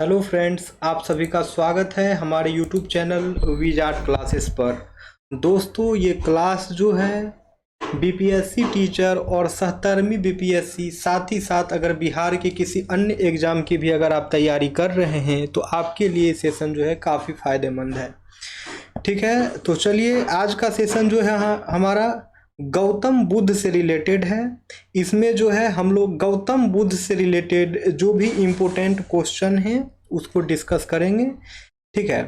Hello friends, आप सभी का स्वागत है हमारे YouTube channel wiz art classes पर। दोस्तों, ये क्लास जो है बीपीएससी टीचर और 77वीं बीपीएससी, साथ ही साथ अगर बिहार के किसी अन्य एग्ज़ाम की भी अगर आप तैयारी कर रहे हैं तो आपके लिए सेशन जो है काफ़ी फ़ायदेमंद है। ठीक है, तो चलिए आज का सेशन जो है हमारा गौतम बुद्ध से रिलेटेड है। इसमें जो है हम लोग गौतम बुद्ध से रिलेटेड जो भी इम्पोर्टेंट क्वेश्चन हैं उसको डिस्कस करेंगे। ठीक है,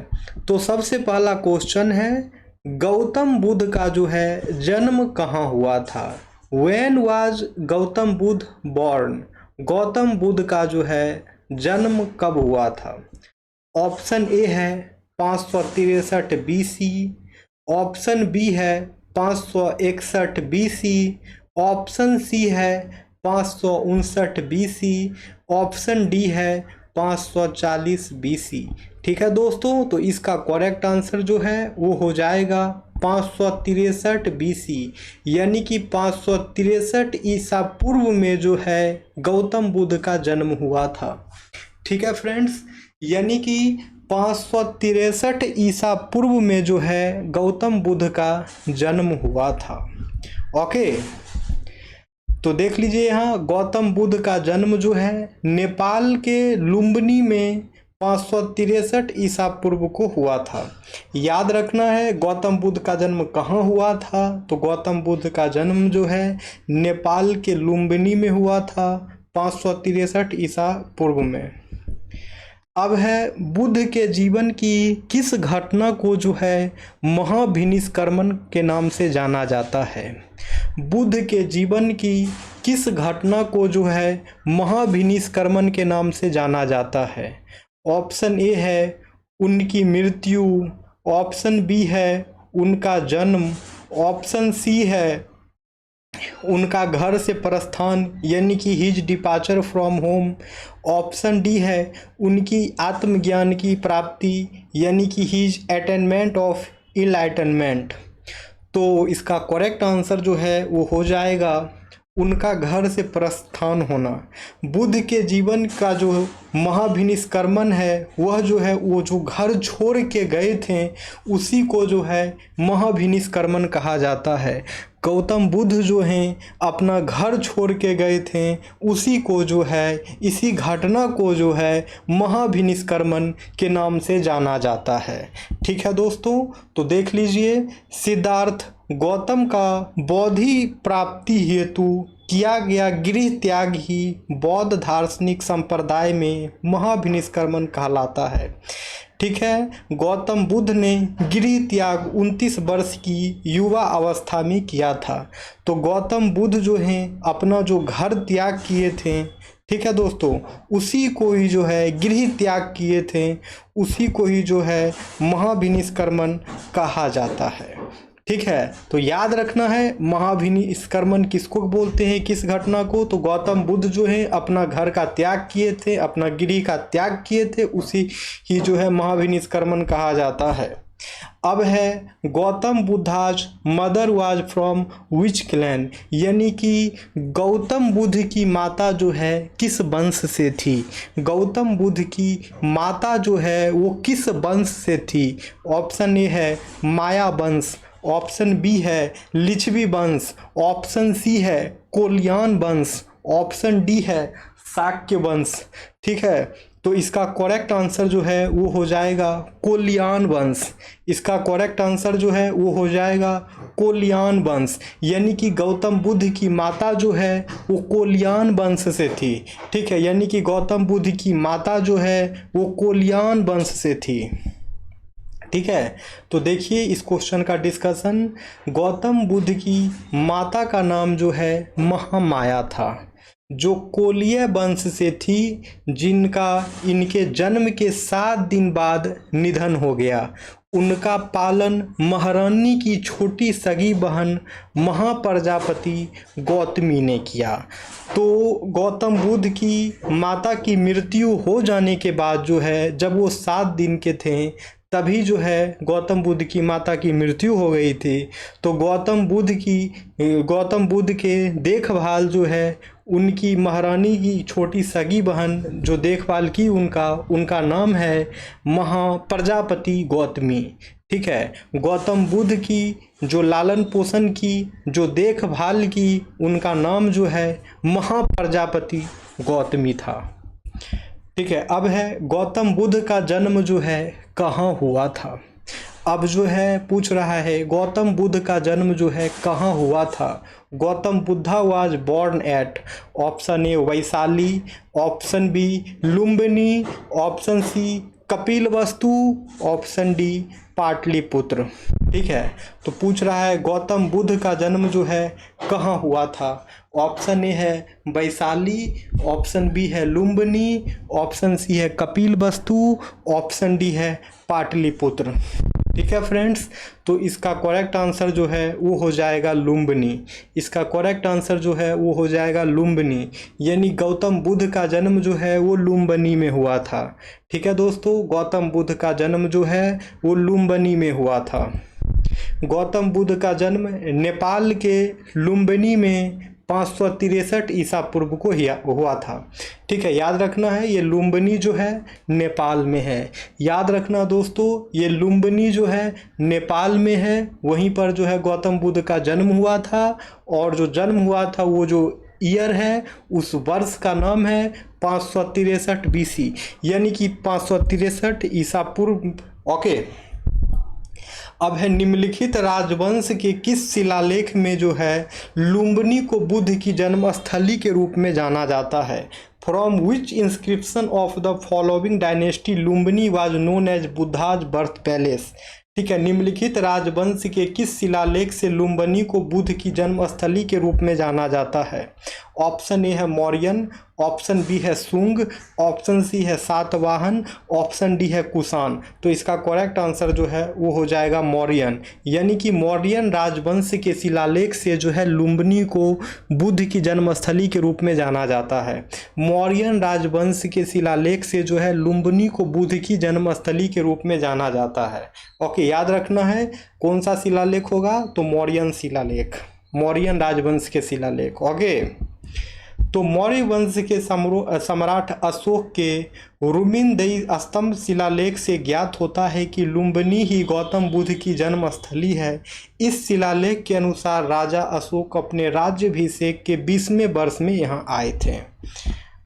तो सबसे पहला क्वेश्चन है, गौतम बुद्ध का जो है जन्म कहाँ हुआ था? When was Gautam Buddha born? Gautam Buddha का जो है जन्म कब हुआ था? ऑप्शन ए है 563 BC, ऑप्शन बी है 561 BC, ऑप्शन सी है 559 BC, ऑप्शन डी है 540 BC। ठीक है दोस्तों, तो इसका करेक्ट आंसर जो है वो हो जाएगा 563 BC, यानी कि 563 ईसा पूर्व में जो है गौतम बुद्ध का जन्म हुआ था। ठीक है फ्रेंड्स, यानी कि 563 ईसा पूर्व में जो है गौतम बुद्ध का जन्म हुआ था। ओके, तो देख लीजिए यहाँ गौतम बुद्ध का जन्म जो है नेपाल के लुम्बिनी में 563 ईसा पूर्व को हुआ था। याद रखना है गौतम बुद्ध का जन्म कहाँ हुआ था, तो गौतम बुद्ध का जन्म जो है नेपाल के लुम्बिनी में हुआ था 563 ईसा पूर्व में। अब है, बुद्ध के जीवन की किस घटना को जो है महाभिनिष्क्रमण के नाम से जाना जाता है? बुद्ध के जीवन की किस घटना को जो है महाभिनिष्क्रमण के नाम से जाना जाता है? ऑप्शन ए है उनकी मृत्यु, ऑप्शन बी है उनका जन्म, ऑप्शन सी है उनका घर से प्रस्थान यानी कि his departure from home, option D है उनकी आत्मज्ञान की प्राप्ति यानी कि हिज अटेनमेंट ऑफ इनलाइटनमेंट। तो इसका करेक्ट आंसर जो है वो हो जाएगा उनका घर से प्रस्थान होना। बुद्ध के जीवन का जो महाभिनिष्क्रमण है वह जो है वो जो घर छोड़ के गए थे उसी को जो है महाभिनिष्क्रमण कहा जाता है। गौतम बुद्ध जो हैं अपना घर छोड़ के गए थे उसी को जो है, इसी घटना को जो है महाभिनिष्क्रमण के नाम से जाना जाता है। ठीक है दोस्तों, तो देख लीजिए सिद्धार्थ गौतम का बौद्धि प्राप्ति हेतु किया गया गृह त्याग ही बौद्ध दार्शनिक संप्रदाय में महाभिनिष्क्रमण कहलाता है। ठीक है, गौतम बुद्ध ने गृह त्याग 29 वर्ष की युवा अवस्था में किया था। तो गौतम बुद्ध जो हैं अपना जो घर त्याग किए थे, ठीक है दोस्तों, उसी को ही जो है गृह त्याग किए थे उसी को ही जो है महाभिनिष्क्रमण कहा जाता है। ठीक है, तो याद रखना है महाभिनिष्क्रमण किसको बोलते हैं, किस घटना को? तो गौतम बुद्ध जो है अपना घर का त्याग किए थे, अपना गृह का त्याग किए थे, उसी ही जो है महाभिनिष्क्रमण कहा जाता है। अब है, Gautam Buddha's mother was from which clan, यानी कि गौतम बुद्ध की माता जो है किस वंश से थी? गौतम बुद्ध की माता जो है वो किस वंश से थी? ऑप्शन ए है माया वंश, ऑप्शन बी है लिच्छवी वंश, ऑप्शन सी है कोलियान वंश, ऑप्शन डी है शाक्य वंश। ठीक है, तो इसका करेक्ट आंसर जो है वो हो जाएगा कोलियान वंश। इसका करेक्ट आंसर जो है वो हो जाएगा कोलियान वंश, यानी कि गौतम बुद्ध की माता जो है वो कोलियान वंश से थी। ठीक है, यानी कि गौतम बुद्ध की माता जो है वो कोलियान वंश से थी। ठीक है, तो देखिए इस क्वेश्चन का डिस्कशन। गौतम बुद्ध की माता का नाम जो है महामाया था, जो कोलिय वंश से थी, जिनका इनके जन्म के 7 दिन बाद निधन हो गया। उनका पालन महारानी की छोटी सगी बहन महाप्रजापति गौतमी ने किया। तो गौतम बुद्ध की माता की मृत्यु हो जाने के बाद जो है, जब वो 7 दिन के थे तभी जो है गौतम बुद्ध की माता की मृत्यु हो गई थी। तो गौतम बुद्ध के देखभाल जो है उनकी महारानी की छोटी सगी बहन जो देखभाल की उनका नाम है महाप्रजापति गौतमी। ठीक है, गौतम बुद्ध की जो लालन पोषण की, जो देखभाल की, उनका नाम जो है महाप्रजापति गौतमी था। ठीक है, अब है गौतम बुद्ध का जन्म जो है कहाँ हुआ था। अब जो है पूछ रहा है गौतम बुद्ध का जन्म जो है कहाँ हुआ था। Gautam Buddha was born at, option A Vaishali, option B Lumbini, option C Kapilavastu, option D Pataliputra. ठीक है, तो पूछ रहा है गौतम बुद्ध का जन्म जो है कहाँ हुआ था। ऑप्शन ए है वैशाली, ऑप्शन बी है लुम्बिनी, ऑप्शन सी है कपिलवस्तु, ऑप्शन डी है पाटलिपुत्र। ठीक है फ्रेंड्स, तो इसका करेक्ट आंसर जो है वो हो जाएगा लुम्बिनी। इसका करेक्ट आंसर जो है वो हो जाएगा लुम्बिनी, यानी गौतम बुद्ध का जन्म जो है वो लुम्बिनी में हुआ था। ठीक है दोस्तों, गौतम बुद्ध का जन्म जो है वो लुम्बिनी में हुआ था। गौतम बुद्ध का जन्म नेपाल के लुम्बिनी में 563 ईसा पूर्व को हुआ था। ठीक है, याद रखना है ये लुम्बिनी जो है नेपाल में है। याद रखना दोस्तों, ये लुम्बिनी जो है नेपाल में है, वहीं पर जो है गौतम बुद्ध का जन्म हुआ था। और जो जन्म हुआ था वो जो ईयर है उस वर्ष का नाम है 563 BC, यानी कि 563 ईसा पूर्व। ओके, अब है निम्नलिखित राजवंश के किस शिलालेख में जो है लुम्बिनी को बुद्ध की जन्मस्थली के रूप में जाना जाता है। From which inscription of the following dynasty Lumbini was known as Buddha's birth palace. ठीक है, निम्नलिखित राजवंश के किस शिलालेख से लुम्बिनी को बुद्ध की जन्मस्थली के रूप में जाना जाता है। ऑप्शन ए है मौर्यन, ऑप्शन बी है सुंग, ऑप्शन सी है सातवाहन, ऑप्शन डी है कुषाण। तो इसका करेक्ट आंसर जो है वो हो जाएगा मौर्यन, यानी कि मौर्यन राजवंश के शिलालेख से जो है लुम्बिनी को बुद्ध की जन्मस्थली के रूप में जाना जाता है। मौर्यन राजवंश के शिलालेख से जो है लुम्बिनी को बुद्ध की जन्मस्थली के रूप में जाना जाता है। ओके, याद रखना है कौन सा शिलालेख होगा, तो मौर्यन शिलालेख, मौर्यन राजवंश के शिलालेख। ओके, तो मौर्य वंश के सम्राट अशोक के रुमिनदई स्तंभ शिलालेख से ज्ञात होता है कि लुम्बिनी ही गौतम बुद्ध की जन्मस्थली है। इस शिलालेख के अनुसार राजा अशोक अपने राज्याभिषेक के 20वें वर्ष में यहाँ आए थे।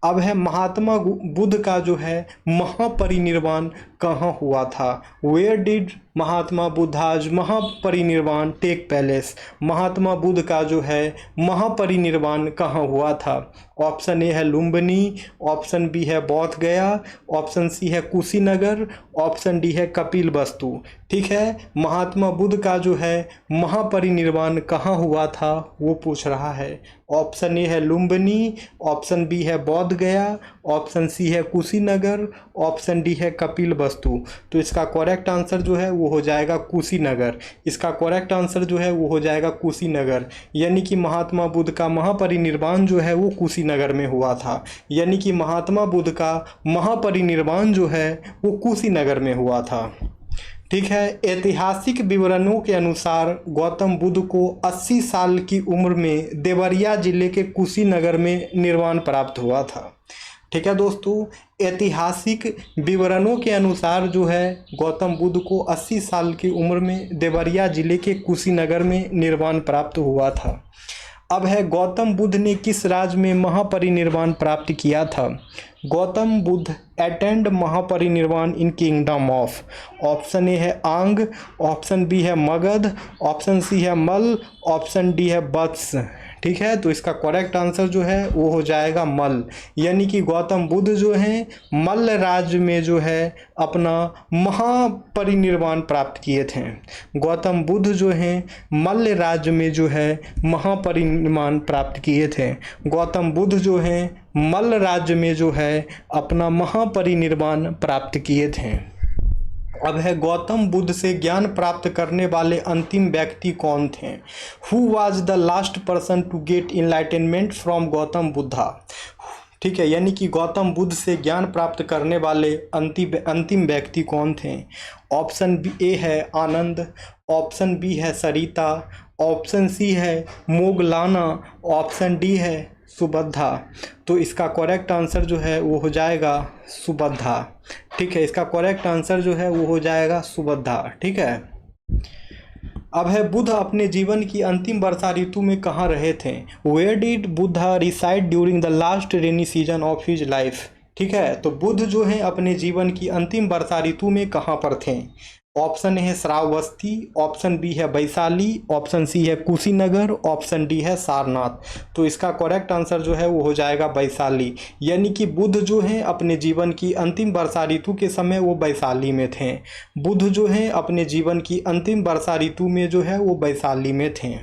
अब है महात्मा बुद्ध का जो है महापरिनिर्वाण कहाँ हुआ था। Where did Mahatma Buddha's Mahaparinirvana take place. Mahatma Buddha का जो है महापरिनिर्वाण कहाँ हुआ था। ऑप्शन ए है लुम्बिनी, ऑप्शन बी है बौद्ध गया, ऑप्शन सी है कुशीनगर, ऑप्शन डी है कपिलवस्तु। ठीक है, महात्मा बुद्ध का जो है महापरिनिर्वाण कहाँ हुआ था वो पूछ रहा है। ऑप्शन ए है लुम्बिनी, ऑप्शन बी है बौद्ध गया, ऑप्शन सी है कुशीनगर, ऑप्शन डी है कपिलवस्तु। तो इसका करेक्ट आंसर जो है वो हो जाएगा कुशीनगर। इसका करेक्ट आंसर जो है वो हो जाएगा कुशीनगर, यानी कि महात्मा बुद्ध का महापरिनिर्वाण जो है वो कुशीनगर में हुआ था। यानी कि महात्मा बुद्ध का महापरिनिर्वाण जो है वो कुशीनगर में हुआ था। ठीक है, ऐतिहासिक विवरणों के अनुसार गौतम बुद्ध को 80 साल की उम्र में देवरिया जिले के कुशीनगर में निर्वाण प्राप्त हुआ था। ठीक है दोस्तों, ऐतिहासिक विवरणों के अनुसार जो है गौतम बुद्ध को 80 साल की उम्र में देवरिया जिले के कुशीनगर में निर्वाण प्राप्त हुआ था। अब है गौतम बुद्ध ने किस राज्य में महापरिनिर्वाण प्राप्त किया था। Gautam Buddha attend Mahaparinirvan in kingdom of. Option A है आंग, ऑप्शन बी है मगध, ऑप्शन सी है मल, ऑप्शन डी है वत्स। ठीक है, तो इसका करेक्ट आंसर जो है वो हो जाएगा मल, यानी कि गौतम बुद्ध जो हैं मल्ल राज्य में जो है अपना महापरिनिर्वाण प्राप्त किए थे। गौतम बुद्ध जो हैं मल्ल राज्य में जो है महापरिनिर्वाण प्राप्त किए थे। गौतम बुद्ध जो हैं मल्ल राज्य में जो है अपना महापरिनिर्वाण प्राप्त किए थे। अब है गौतम बुद्ध से ज्ञान प्राप्त करने वाले अंतिम व्यक्ति कौन थे। Who was the last person to get enlightenment from Gautam Buddha. ठीक है, यानी कि गौतम बुद्ध से ज्ञान प्राप्त करने वाले अंतिम व्यक्ति कौन थे। ऑप्शन ए है आनंद, ऑप्शन बी है सरिता, ऑप्शन सी है मोगलाना, ऑप्शन डी है सुबद्धा। तो इसका करेक्ट आंसर जो है वो हो जाएगा सुबद्धा। ठीक है, इसका करेक्ट आंसर जो है वो हो जाएगा सुबद्धा। ठीक है, अब है बुद्ध अपने जीवन की अंतिम वर्षा ऋतु में कहाँ रहे थे। Where did Buddha reside during the last rainy season of his life. ठीक है, तो बुद्ध जो है अपने जीवन की अंतिम वर्षा ऋतु में कहाँ पर थे। ऑप्शन ए है श्रावस्ती, ऑप्शन बी है वैशाली, ऑप्शन सी है कुशीनगर, ऑप्शन डी है सारनाथ। तो इसका करेक्ट आंसर जो है वो हो जाएगा वैशाली। यानी कि बुद्ध जो है अपने जीवन की अंतिम वर्षा ऋतु के समय वो वैशाली में थे। बुद्ध जो है अपने जीवन की अंतिम वर्षा ऋतु में जो है वो वैशाली में थे।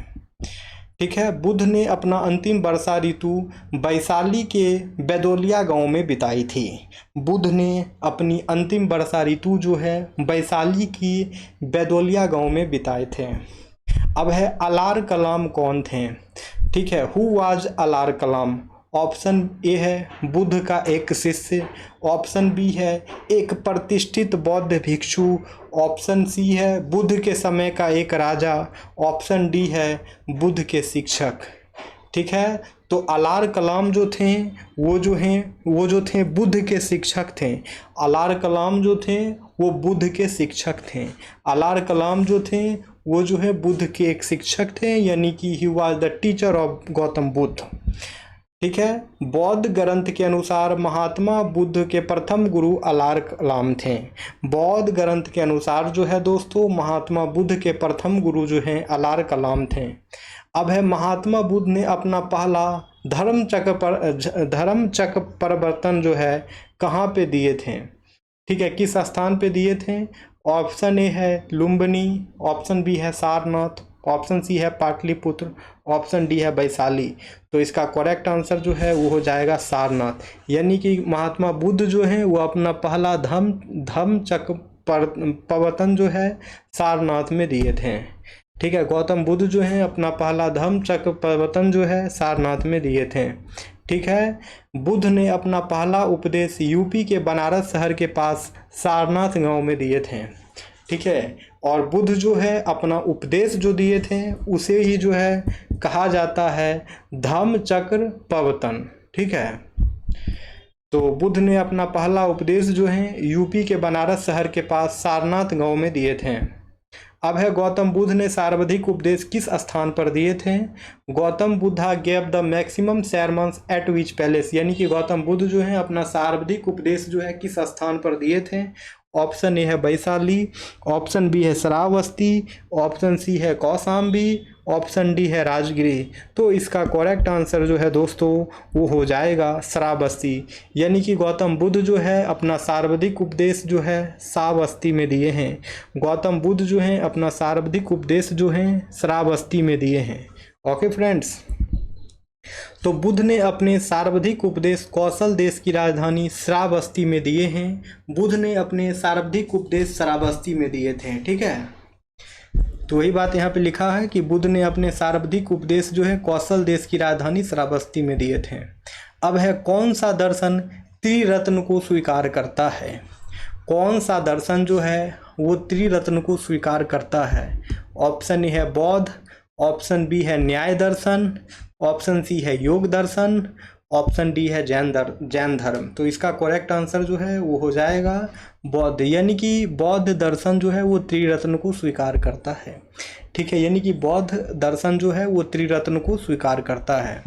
ठीक है, बुद्ध ने अपना अंतिम वर्षा ऋतु वैशाली के बैदोलिया गांव में बिताई थी। बुद्ध ने अपनी अंतिम वर्षा ऋतु जो है वैशाली की बैदोलिया गांव में बिताए थे। अब है अलार कलाम कौन थे। ठीक है, who was Alara Kalama. Option A है बुद्ध का एक शिष्य, ऑप्शन बी है एक प्रतिष्ठित बौद्ध भिक्षु, ऑप्शन सी है बुद्ध के समय का एक राजा, ऑप्शन डी है बुद्ध के शिक्षक। ठीक है, तो अलार कलाम जो थे वो जो थे बुद्ध के शिक्षक थे। अलार कलाम जो थे वो बुद्ध के शिक्षक थे। अलार कलाम जो थे वो जो है बुद्ध के एक शिक्षक थे, यानी कि he was the teacher of Gautam Buddha. ठीक है, बौद्ध ग्रंथ के अनुसार महात्मा बुद्ध के प्रथम गुरु अलार कलाम थे। बौद्ध ग्रंथ के अनुसार जो है दोस्तों महात्मा बुद्ध के प्रथम गुरु जो हैं अलार कलाम थे। अब है महात्मा बुद्ध ने अपना पहला धर्म चक्र परिवर्तन जो है कहाँ पे दिए थे। ठीक है, किस स्थान पे दिए थे। ऑप्शन ए है लुम्बिनी, ऑप्शन बी है सारनाथ, ऑप्शन सी है पाटलिपुत्र, ऑप्शन डी है वैशाली। तो इसका करेक्ट आंसर जो है वो हो जाएगा सारनाथ। यानी कि महात्मा बुद्ध जो है वो अपना पहला धम्म चक्र प्रवर्तन जो है सारनाथ में दिए थे। ठीक है, गौतम बुद्ध जो है अपना पहला धम्म चक्र प्रवर्तन जो है सारनाथ में दिए थे। ठीक है, बुद्ध ने अपना पहला उपदेश यूपी के बनारस शहर के पास सारनाथ गांव में दिए थे। ठीक है, और बुद्ध जो है अपना उपदेश जो दिए थे उसे ही जो है कहा जाता है धम्म चक्र प्रवर्तन। ठीक है, तो बुद्ध ने अपना पहला उपदेश जो है यूपी के बनारस शहर के पास सारनाथ गांव में दिए थे। अब है गौतम बुद्ध ने सर्वाधिक उपदेश किस स्थान पर दिए थे। Gautam Buddha gave the maximum sermons eight which palace. यानी कि गौतम बुद्ध जो है अपना सर्वाधिक उपदेश जो है किस स्थान पर दिए थे। ऑप्शन ए है वैशाली, ऑप्शन बी है श्रावस्ती, ऑप्शन सी है कौशाम्बी, ऑप्शन डी है राजगिरी। तो इसका करेक्ट आंसर जो है दोस्तों वो हो जाएगा श्रावस्ती। यानी कि गौतम बुद्ध जो है अपना सर्वाधिक उपदेश जो है श्रावस्ती में दिए हैं। गौतम बुद्ध जो है अपना सर्वाधिक उपदेश जो है श्रावस्ती में दिए हैं। ओके फ्रेंड्स, तो बुद्ध ने अपने सर्वाधिक उपदेश कौशल देश की राजधानी श्रावस्ती में दिए हैं। बुद्ध ने अपने सर्वाधिक उपदेश श्रावस्ती में दिए थे। ठीक है, तो वही बात यहाँ पे लिखा है कि बुद्ध ने अपने सर्वाधिक उपदेश जो है कौशल देश की राजधानी श्रावस्ती में दिए थे। अब है कौन सा दर्शन त्रिरत्न को स्वीकार करता है। कौन सा दर्शन जो है वो त्रिरत्न को स्वीकार करता है। ऑप्शन ए है बौद्ध, ऑप्शन बी है न्याय दर्शन, ऑप्शन सी है योग दर्शन, ऑप्शन डी है जैन धर्म। तो इसका करेक्ट आंसर जो है वो हो जाएगा बौद्ध। यानी कि बौद्ध दर्शन जो है वो त्रिरत्न को स्वीकार करता है। ठीक है, यानी कि बौद्ध दर्शन जो है वो त्रिरत्न को स्वीकार करता है।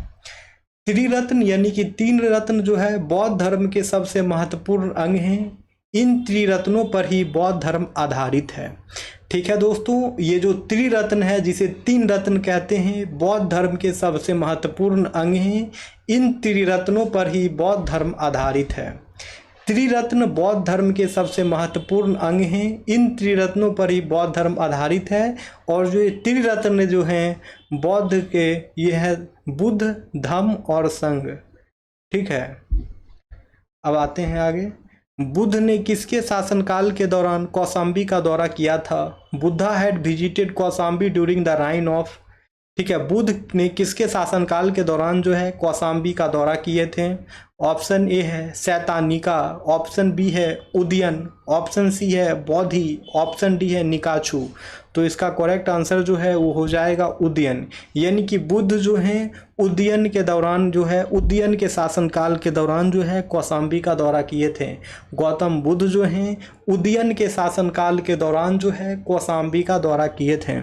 त्रिरत्न यानी कि तीन रत्न जो है बौद्ध धर्म के सबसे महत्वपूर्ण अंग हैं। इन त्रिरत्नों पर ही बौद्ध धर्म आधारित है। ठीक है दोस्तों, ये जो त्रिरत्न है जिसे तीन रत्न कहते हैं बौद्ध धर्म के सबसे महत्वपूर्ण अंग हैं। इन त्रिरत्नों पर ही बौद्ध धर्म आधारित है। त्रिरत्न बौद्ध धर्म के सबसे महत्वपूर्ण अंग हैं। इन त्रिरत्नों पर ही बौद्ध धर्म आधारित है। और जो ये त्रिरत्न जो हैं बौद्ध के ये है बुद्ध, धम्म और संघ। ठीक है, अब आते हैं आगे। बुद्ध ने किसके शासनकाल के दौरान कौशाम्बी का दौरा किया था। Buddha had visited Kaushambi during the reign of ठीक है, बुध ने किसके शासनकाल के दौरान जो है कौशाम्बी का दौरा किए थे? ऑप्शन ए है शैतानिका, ऑप्शन बी है उदयन, ऑप्शन सी है बौद्धि, ऑप्शन डी है निकाछू। तो इसका करेक्ट आंसर जो है वो हो जाएगा उदयन। यानी कि बुद्ध जो हैं उदयन के दौरान जो है, उदयन के शासनकाल के दौरान जो है कौशाम्बी का दौरा किए थे। गौतम बुद्ध जो हैं उदयन के शासनकाल के दौरान जो है कौशाम्बी का दौरा किए थे।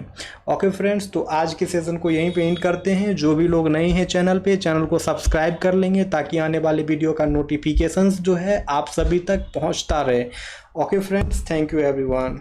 ओके फ्रेंड्स, तो आज के सेशन को यहीं पे एंड करते हैं। जो भी लोग नए हैं चैनल पे, चैनल को सब्सक्राइब कर लेंगे ताकि आने वाले वीडियो का नोटिफिकेशंस जो है आप सभी तक पहुंचता रहे। Okay friends, thank you everyone.